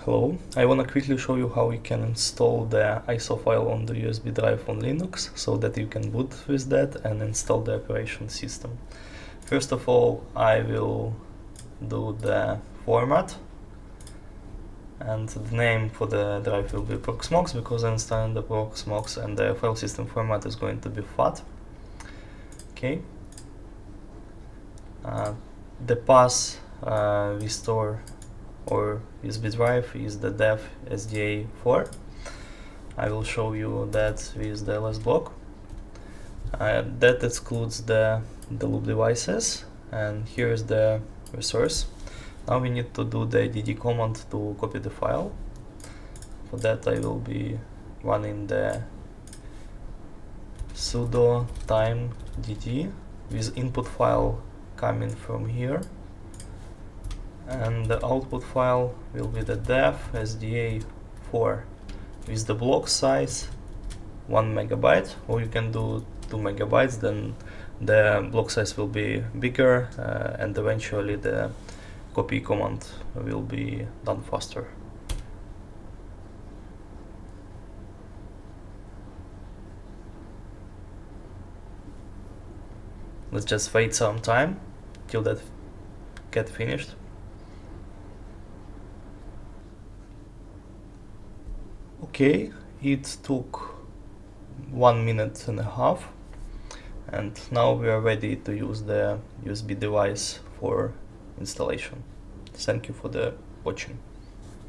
Hello, I want to quickly show you how you can install the ISO file on the USB drive on Linux so that you can boot with that and install the operation system. First of all, I will do the format, and the name for the drive will be Proxmox because I installed the Proxmox, and the file system format is going to be FAT. Okay. The path we store or USB drive is the dev SDA4. I will show you that with the ls block. That excludes the loop devices, and here is the resource. Now we need to do the dd command to copy the file. For that I will be running the sudo time dd with input file coming from here, and the output file will be the dev sda4 with the block size 1 megabyte, or you can do 2 megabytes, then the block size will be bigger and eventually the copy command will be done faster. Let's just wait some time till that get finished. Okay, it took 1 minute and a half, and now we are ready to use the USB device for installation. Thank you for the watching.